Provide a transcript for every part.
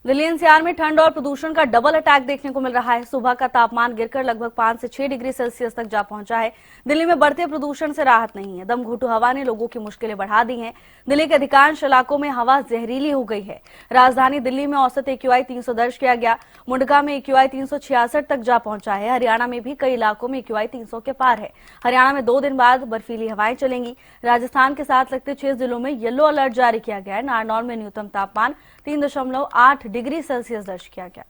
Delhi NCR में ठंड और प्रदूषण का डबल अटैक देखने को मिल रहा है। सुबह का तापमान गिरकर लगभग 5 से 6 डिग्री सेल्सियस तक जा पहुंचा है। दिल्ली में बढ़ते प्रदूषण से राहत नहीं है। दमघोंटू हवा ने लोगों की मुश्किलें बढ़ा दी हैं। दिल्ली के अधिकांश इलाकों में हवा जहरीली हो गई है। राजधानी दिल्ली में औसत एक्यूआई 300 दर्ज किया गया। मुंडका में एक्यूआई 366 तक जा पहुंचा है। हरियाणा में भी कई इलाकों में एक्यूआई 300 के पार है। हरियाणा में 2 दिन बाद बर्फीली हवाएं चलेंगी। राजस्थान के साथ लगते 6 जिलों में येलो अलर्ट जारी किया गया है। नारनौल में न्यूनतम तापमान 3.8 डिग्री सेल्सियस दर्ज किया गया।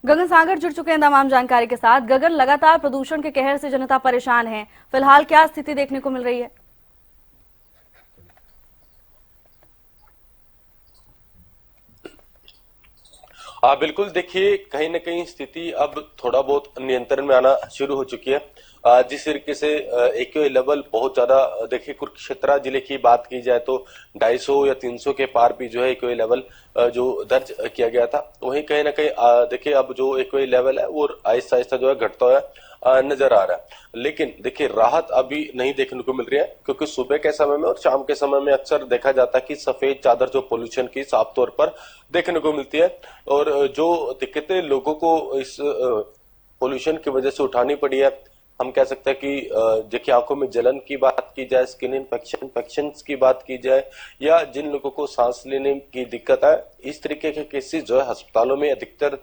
गगन सागर जुड़ चुके हैं तमाम जानकारी के साथ। गगन, लगातार प्रदूषण के कहर से जनता परेशान है। फिलहाल क्या स्थिति देखने को मिल रही है? हाँ बिल्कुल, देखिए कहीं ना कहीं स्थिति अब थोड़ा बहुत नियंत्रण में आना शुरू हो चुकी है। जिस तरीके से एक्यूआई लेवल बहुत ज्यादा, देखिए कुरुक्षेत्र जिले की बात की जाए तो 250 या 300 के पार भी जो है एक्यूआई लेवल जो दर्ज किया गया था। वहीं कहीं ना कहीं देखिए अब जो एक्यूआई लेवल है वो आहिस्ता आहिस्ता जो है घटता हुआ नजर आ रहा है। लेकिन देखिए राहत अभी नहीं देखने को मिल रही है, क्योंकि सुबह के समय में और शाम के समय में अक्सर देखा जाता है कि सफेद चादर जो पोल्यूशन की साफ तौर पर देखने को मिलती है। और जो दिक्कतें लोगों को इस पोल्यूशन की वजह से उठानी पड़ी है, हम कह सकते हैं कि देखिए आंखों में जलन की बात की जाए, स्किन इन्फेक्शन की बात की जाए, या जिन लोगों को सांस लेने की दिक्कत है, इस तरीके के केसेस जो है अस्पतालों में अधिकतर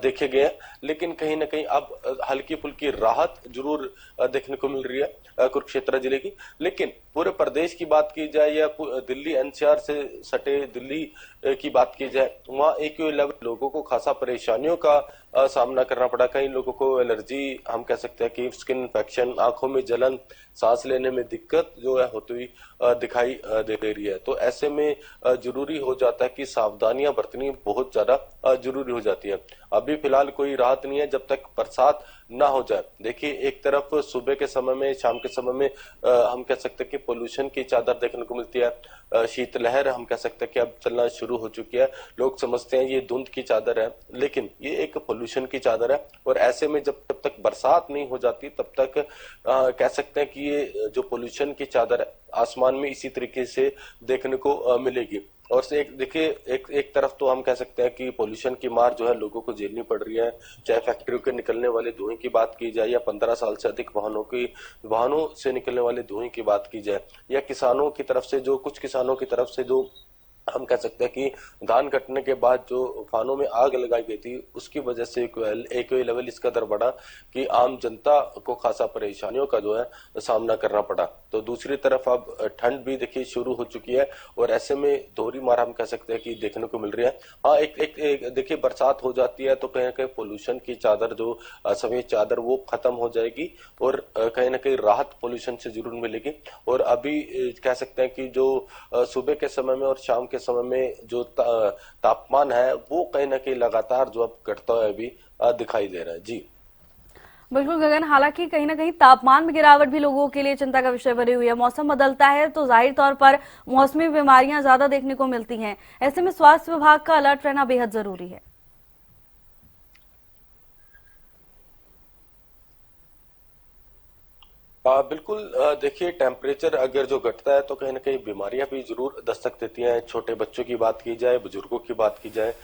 देखे गए हैं। लेकिन कहीं ना कहीं अब हल्की फुल्की राहत जरूर देखने को मिल रही है कुरुक्षेत्र जिले की। लेकिन पूरे प्रदेश की बात की जाए या दिल्ली एनसीआर से सटे दिल्ली की बात की जाए, वहाँ एक्यूआई लेवल लोगों को खासा परेशानियों का सामना करना पड़ा। कई लोगों को एलर्जी, हम कह सकते हैं कि स्किन इन्फेक्शन, आंखों में जलन, सांस लेने में दिक्कत जो है होती हुई दिखाई दे रही है। तो ऐसे में जरूरी हो जाता है कि सावधानियां बरतनी बहुत ज्यादा जरूरी हो जाती है। अभी फिलहाल कोई राहत नहीं है जब तक बरसात ना हो जाए। देखिए एक तरफ सुबह के समय में, शाम के समय में हम कह सकते हैं कि पोल्यूशन की चादर देखने को मिलती है। शीतलहर हम कह सकते हैं कि अब चलना शुरू हो चुकी है। लोग समझते हैं ये धुंध की चादर है, लेकिन ये एक पोल्यूशन की चादर है। और ऐसे में जब तक बरसात नहीं हो जाती तब तक कह सकते हैं कि ये जो पोल्यूशन की चादर है आसमान में इसी तरीके से देखने को मिलेगी। और से एक देखिए एक तरफ तो हम कह सकते हैं कि पोल्यूशन की मार जो है लोगों को झेलनी पड़ रही है, चाहे फैक्ट्रियों के निकलने वाले धुएं की बात की जाए, या 15 साल से अधिक वाहनों से निकलने वाले धुएं की बात की जाए, या किसानों की तरफ से जो कुछ किसानों की तरफ से जो हम कह सकते हैं कि धान कटने के बाद जो फानों में आग लगाई गई थी, उसकी वजह से एक्यूआई लेवल इस कदर बढ़ा कि आम जनता को खासा परेशानियों का जो है सामना करना पड़ा। तो दूसरी तरफ अब ठंड भी देखिए शुरू हो चुकी है, और ऐसे में दोहरी मार हम कह सकते हैं कि देखने को मिल रही है। हाँ एक देखिए बरसात हो जाती है तो कहीं ना कहीं पोल्यूशन की चादर जो सफेद चादर वो खत्म हो जाएगी, और कहीं ना कहीं राहत पोल्यूशन से जरूर मिलेगी। और अभी कह सकते हैं कि जो सुबह के समय में और शाम के समय में जो तापमान है वो कहीं ना कहीं लगातार जो अब घटता हुआ भी दिखाई दे रहा है। जी बिल्कुल गगन, हालांकि कहीं ना कहीं तापमान में गिरावट भी लोगों के लिए चिंता का विषय बनी हुई है। मौसम बदलता है तो जाहिर तौर पर मौसमी बीमारियां ज्यादा देखने को मिलती हैं। ऐसे में स्वास्थ्य विभाग का अलर्ट रहना बेहद जरूरी है। बिल्कुल, देखिए टेम्परेचर अगर जो घटता है तो कहीं ना कहीं बीमारियां भी जरूर दस्तक देती हैं। छोटे बच्चों की बात की जाए, बुजुर्गों की बात की जाए,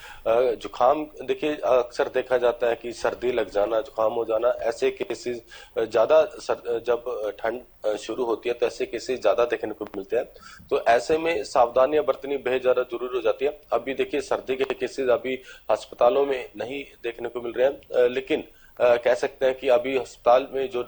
जुकाम, देखिए अक्सर देखा जाता है कि सर्दी लग जाना, जुकाम हो जाना, ऐसे केसेस ज्यादा जब ठंड शुरू होती है तो ऐसे केसेस ज्यादा देखने को मिलते हैं। तो ऐसे में सावधानियां बरतनी बेहद ज्यादा जरूरी हो जाती है। अभी देखिए सर्दी के केसेस अभी अस्पतालों में नहीं देखने को मिल रहे हैं, लेकिन कह सकते हैं कि अभी अस्पताल में जो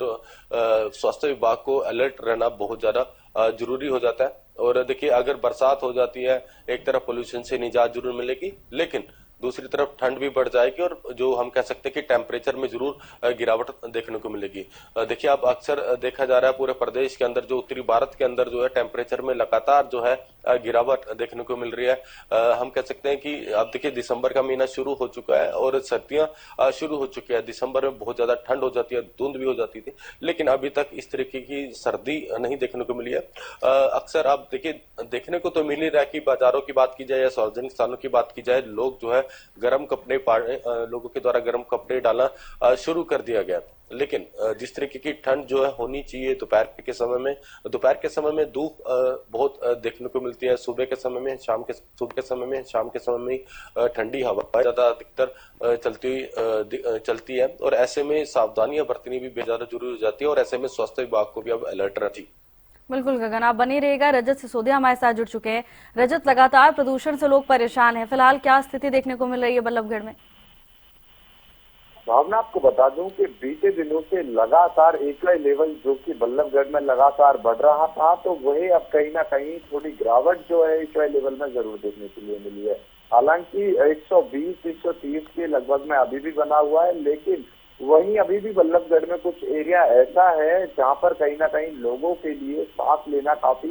स्वास्थ्य विभाग को अलर्ट रहना बहुत ज्यादा जरूरी हो जाता है। और देखिए अगर बरसात हो जाती है, एक तरफ पोल्यूशन से निजात जरूर मिलेगी, लेकिन दूसरी तरफ ठंड भी बढ़ जाएगी, और जो हम कह सकते हैं कि टेम्परेचर में जरूर गिरावट देखने को मिलेगी। देखिए अब अक्सर देखा जा रहा है पूरे प्रदेश के अंदर, जो उत्तरी भारत के अंदर जो है टेम्परेचर में लगातार जो है गिरावट देखने को मिल रही है। हम कह सकते हैं कि अब देखिए दिसंबर का महीना शुरू हो चुका है और सर्दियां शुरू हो चुकी है। दिसंबर में बहुत ज्यादा ठंड हो जाती है, धुंध भी हो जाती थी, लेकिन अभी तक इस तरीके की सर्दी नहीं देखने को मिली है। अक्सर आप देखिए देखने को तो मिल ही रहा है कि बाजारों की बात की जाए या सार्वजनिक स्थानों की बात की जाए, लोग जो है गर्म कपड़े लोगों के द्वारा गर्म कपड़े डालना शुरू कर दिया गया। लेकिन जिस तरीके की ठंड जो है होनी चाहिए दोपहर के समय में धूप बहुत देखने को मिलती है। सुबह के समय में, शाम के समय में ठंडी हवा ज्यादा अधिकतर चलती है और ऐसे में सावधानियां बरतनी भी बेहद ज्यादा जरूरी हो जाती है और ऐसे में स्वास्थ्य विभाग को भी अब अलर्ट रहना चाहिए। बिल्कुल गगन, आप बने रहिएगा। रजत सिसोदिया हमारे साथ जुड़ चुके हैं। रजत, लगातार प्रदूषण से लोग परेशान हैं, फिलहाल क्या स्थिति देखने को मिल रही है बल्लभगढ़ में? भावना, आपको बता दूं कि बीते दिनों से लगातार एक्यूआई लेवल जो कि बल्लभगढ़ में लगातार बढ़ रहा था, तो वही अब कहीं ना कहीं थोड़ी गिरावट जो है एक्यूआई लेवल में जरूर देखने के लिए मिली है। हालांकि 120-130 के लगभग में अभी भी बना हुआ है, लेकिन वहीं अभी भी बल्लभगढ़ में कुछ एरिया ऐसा है जहां पर कहीं ना कहीं लोगों के लिए सांस लेना काफी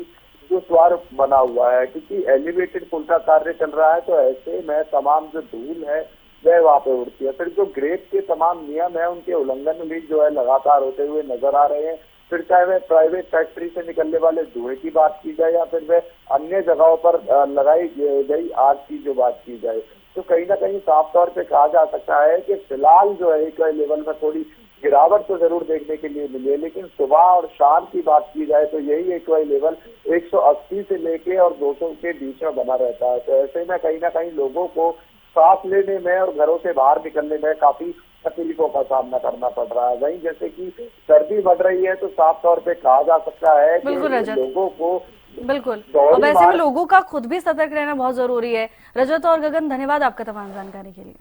दुश्वार बना हुआ है, क्योंकि एलिवेटेड पुल का कार्य चल रहा है। तो ऐसे में तमाम जो धूल है वह वहां पे उड़ती है। फिर जो ग्रेड के तमाम नियम है उनके उल्लंघन भी जो है लगातार होते हुए नजर आ रहे हैं। फिर चाहे वह प्राइवेट फैक्ट्री से निकलने वाले धुएं की बात की जाए या फिर वह अन्य जगहों पर लगाई गई आग की जो बात की जाए, तो कहीं ना कहीं साफ तौर पे कहा जा सकता है कि फिलहाल जो है एक्यूआई लेवल में थोड़ी गिरावट तो जरूर देखने के लिए मिली है। लेकिन सुबह और शाम की बात की जाए तो यही एक्यूआई लेवल 180 से लेके और 200 के बीच में बना रहता है। तो ऐसे में कहीं ना कहीं लोगों को सांस लेने में और घरों से बाहर निकलने में काफी तकलीफों का सामना करना पड़ रहा है। वहीं जैसे कि सर्दी बढ़ रही है तो साफ तौर पे कहा जा सकता है कि लोगों को बिल्कुल, अब ऐसे में लोगों का खुद भी सतर्क रहना बहुत जरूरी है। रजत और गगन, धन्यवाद आपका तमाम जानकारी के लिए।